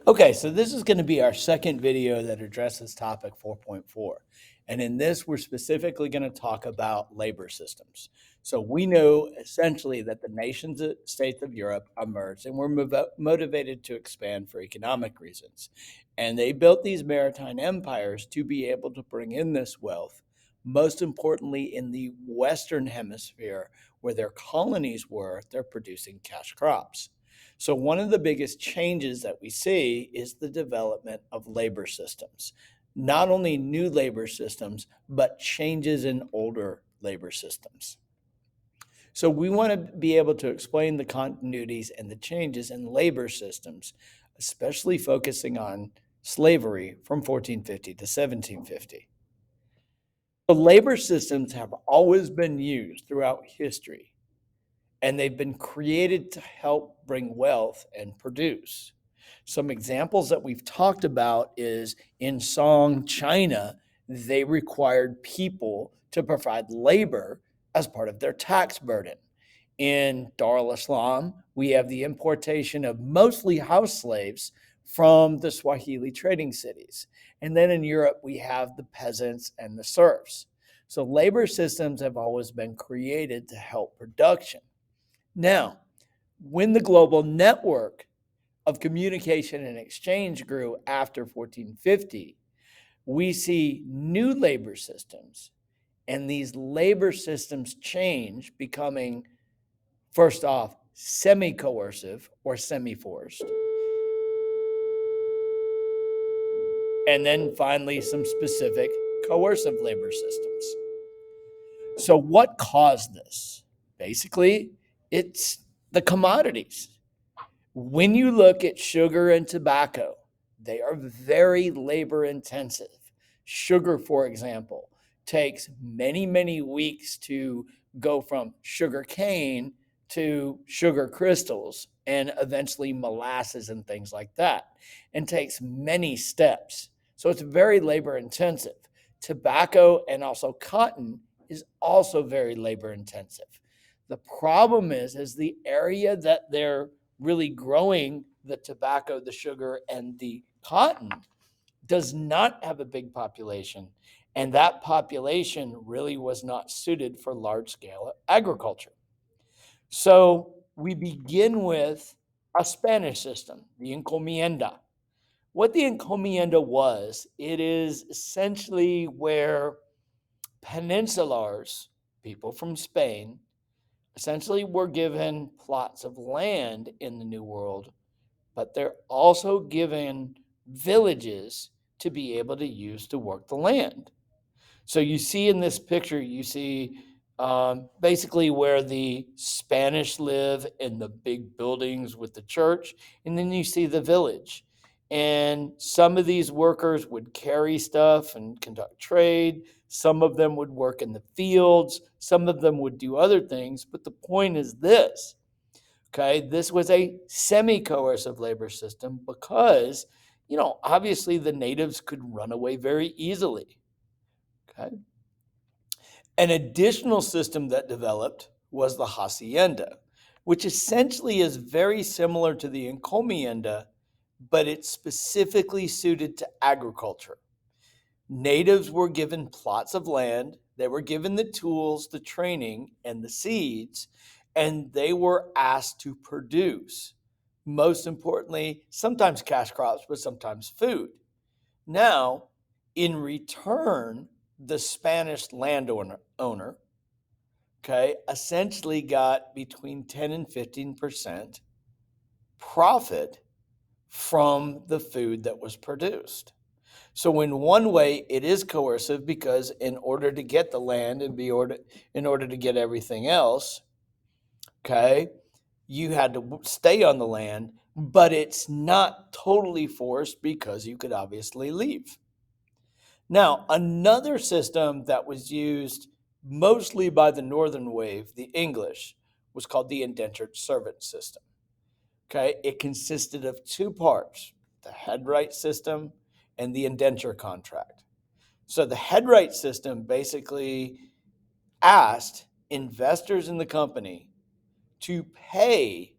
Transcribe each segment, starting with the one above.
Okay, so this is going to be our second video that addresses topic 4.4. And in this, we're specifically going to talk about labor systems. So we know essentially that the nations states of Europe emerged and were motivated to expand for economic reasons. And they built these maritime empires to be able to bring in this wealth, most importantly in the Western Hemisphere, where their colonies were, they're producing cash crops. So, one of the biggest changes that we see is the development of labor systems. Not only new labor systems, but changes in older labor systems. So, we want to be able to explain the continuities and the changes in labor systems, especially focusing on slavery from 1450 to 1750. The labor systems have always been used throughout history, and they've been created to help bring wealth and produce. Some examples that we've talked about is in Song, China, they required people to provide labor as part of their tax burden. In Dar es Salaam, we have the importation of mostly house slaves from the Swahili trading cities. And then in Europe, we have the peasants and the serfs. So labor systems have always been created to help production. Now, when the global network of communication and exchange grew after 1450, we see new labor systems, and these labor systems change, becoming, first off, semi coercive or semi forced, and then finally, some specific coercive labor systems. So, what caused this? Basically, it's the commodities. When you look at sugar and tobacco, they are very labor intensive. Sugar, for example, takes many, many weeks to go from sugar cane to sugar crystals and eventually molasses and things like that, and takes many steps. So it's very labor intensive. Tobacco and also cotton is also very labor intensive. The problem is the area that they're really growing the tobacco, the sugar, and the cotton does not have a big population. And that population really was not suited for large scale agriculture. So we begin with a Spanish system, the encomienda. What the encomienda was, it is essentially where peninsulars, people from Spain, essentially were given plots of land in the New World, but they're also given villages to be able to use to work the land. So you see in this picture, you see basically where the Spanish live in the big buildings with the church, and then you see the village. And some of these workers would carry stuff and conduct trade. Some of them would work in the fields. Some of them would do other things. But the point is this, okay? This was a semi coercive labor system because, obviously the natives could run away very easily, okay? An additional system that developed was the hacienda, which essentially is very similar to the encomienda, but it's specifically suited to agriculture. Natives were given plots of land, they were given the tools, the training, and the seeds, and they were asked to produce. Most importantly, sometimes cash crops, but sometimes food. Now, in return, the Spanish landowner, okay, essentially got between 10 and 15% profit from the food that was produced. So in one way, it is coercive because in order to get the land and in order to get everything else, okay, you had to stay on the land, but it's not totally forced because you could obviously leave. Now, another system that was used mostly by the Northern Wave, the English, was called the indentured servant system. Okay, it consisted of two parts, the headright system and the indenture contract. So the headright system basically asked investors in the company to pay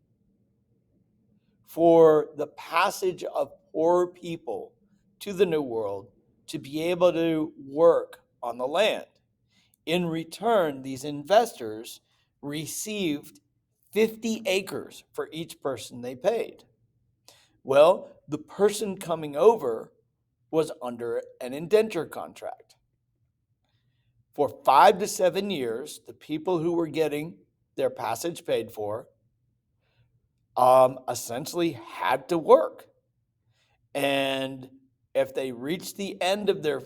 for the passage of poor people to the New World to be able to work on the land. In return, these investors received 50 acres for each person they paid. Well, the person coming over was under an indenture contract. For 5 to 7 years, the people who were getting their passage paid for essentially had to work. And if they reached the end of their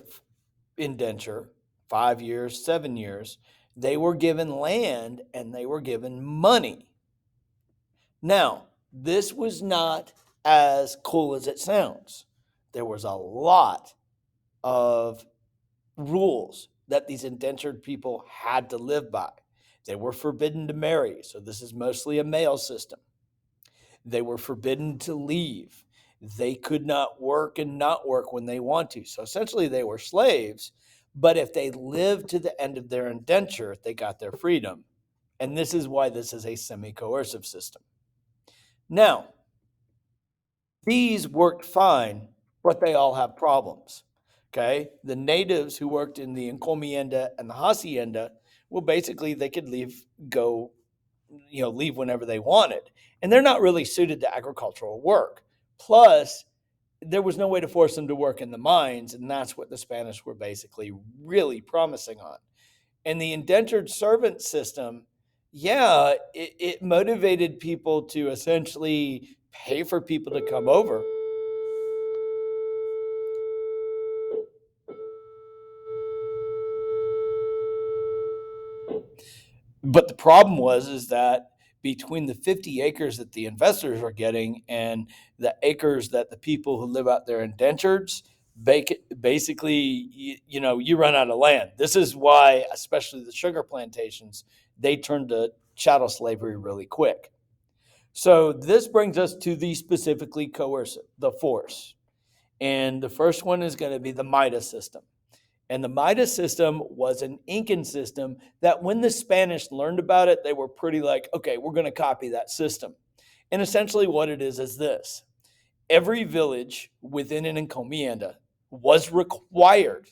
indenture, 5 years, 7 years, they were given land and they were given money. Now, this was not as cool as it sounds. There was a lot of rules that these indentured people had to live by. They were forbidden to marry, so this is mostly a male system. They were forbidden to leave. They could not work and not work when they want to. So essentially, they were slaves, but if they lived to the end of their indenture, they got their freedom. And this is why this is a semi-coercive system. Now, these worked fine, but they all have problems. Okay, the natives who worked in the encomienda and the hacienda, well, basically they could leave whenever they wanted, and they're not really suited to agricultural work. Plus, there was no way to force them to work in the mines, and that's what the Spanish were basically really promising on. And the indentured servant system, yeah, it motivated people to essentially pay for people to come over. But the problem is that between the 50 acres that the investors are getting and the acres that the people who live out there indentures, basically, you run out of land. This is why, especially the sugar plantations, they turned to chattel slavery really quick. So this brings us to the specifically coercive, the force. And the first one is going to be the Midas system. And the Midas system was an Incan system that when the Spanish learned about it, they were pretty like, okay, we're going to copy that system. And essentially what it is this. Every village within an encomienda was required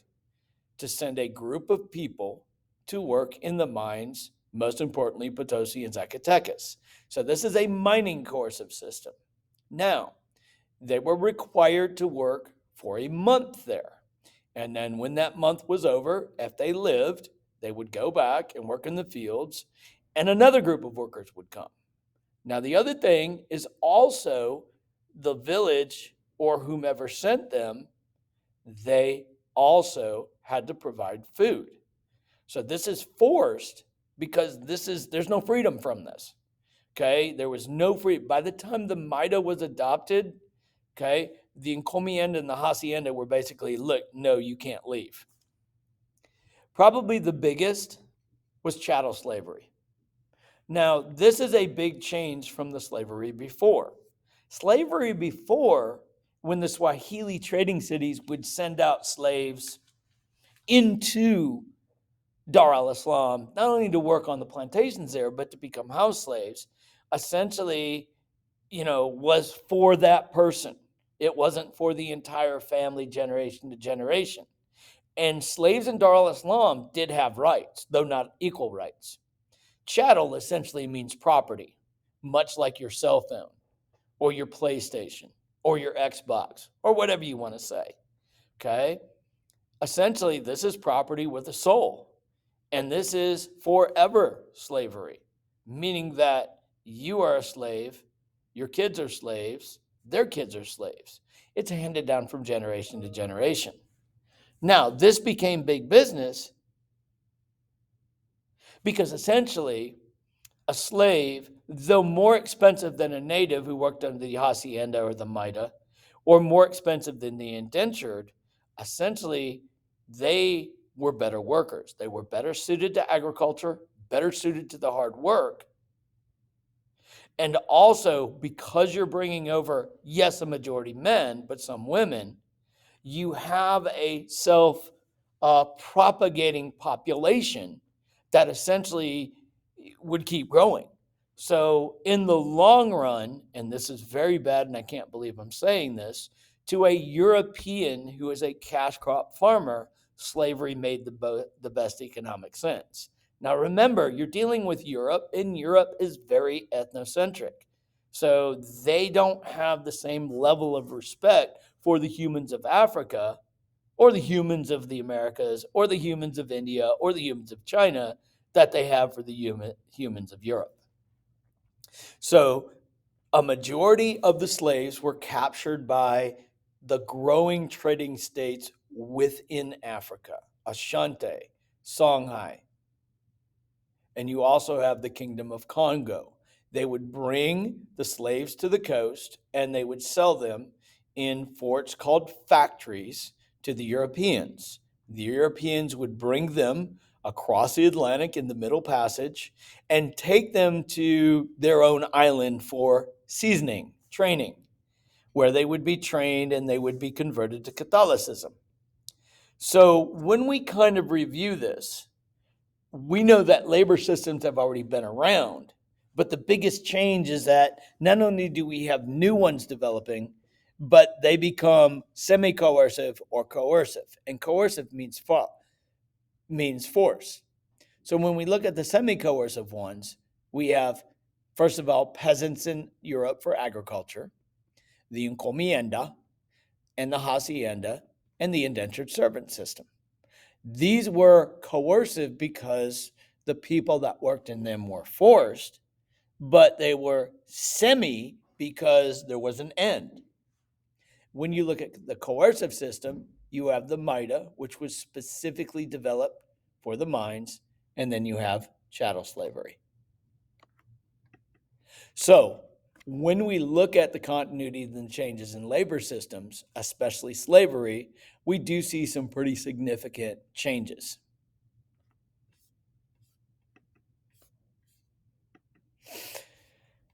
to send a group of people to work in the mines, most importantly, Potosi and Zacatecas. So this is a mining coercive system. Now, they were required to work for a month there. And then when that month was over, if they lived, they would go back and work in the fields, and another group of workers would come. Now, the other thing is also the village or whomever sent them, they also had to provide food. So this is forced because there's no freedom from this. Okay, there was no free. By the time the MIDA was adopted, okay, the encomienda and the hacienda were basically, look, no, you can't leave. Probably the biggest was chattel slavery. Now, this is a big change from the slavery before. Slavery before, when the Swahili trading cities would send out slaves into Dar al-Islam, not only to work on the plantations there, but to become house slaves, essentially, was for that person. It wasn't for the entire family, generation to generation. And slaves in Dar al-Islam did have rights, though not equal rights. Chattel essentially means property, much like your cell phone or your PlayStation or your Xbox or whatever you want to say. Okay? Essentially, this is property with a soul. And this is forever slavery, meaning that you are a slave, your kids are slaves, their kids are slaves. It's handed down from generation to generation. Now, this became big business because essentially a slave, though more expensive than a native who worked under the hacienda or the MIDA, or more expensive than the indentured, essentially they were better workers. They were better suited to agriculture, better suited to the hard work. And also, because you're bringing over, yes, a majority men, but some women, you have a self-propagating population that essentially would keep growing. So in the long run, and this is very bad, and I can't believe I'm saying this, to a European who is a cash crop farmer, slavery made the best economic sense. Now, remember, you're dealing with Europe, and Europe is very ethnocentric. So they don't have the same level of respect for the humans of Africa or the humans of the Americas or the humans of India or the humans of China that they have for the humans of Europe. So a majority of the slaves were captured by the growing trading states within Africa, Ashanti, Songhai. And you also have the Kingdom of Congo. They would bring the slaves to the coast and they would sell them in forts called factories to the Europeans. The Europeans would bring them across the Atlantic in the Middle Passage and take them to their own island for seasoning, training, where they would be trained and they would be converted to Catholicism. So when we kind of review this, we know that labor systems have already been around, but the biggest change is that not only do we have new ones developing, but they become semi-coercive or coercive. And coercive means force. So when we look at the semi-coercive ones, we have, first of all, peasants in Europe for agriculture, the encomienda, and the hacienda, and the indentured servant system. These were coercive because the people that worked in them were forced, but they were semi because there was an end. When you look at the coercive system, you have the Maida, which was specifically developed for the mines, and then you have chattel slavery. So when we look at the continuity and changes in labor systems, especially slavery, we do see some pretty significant changes.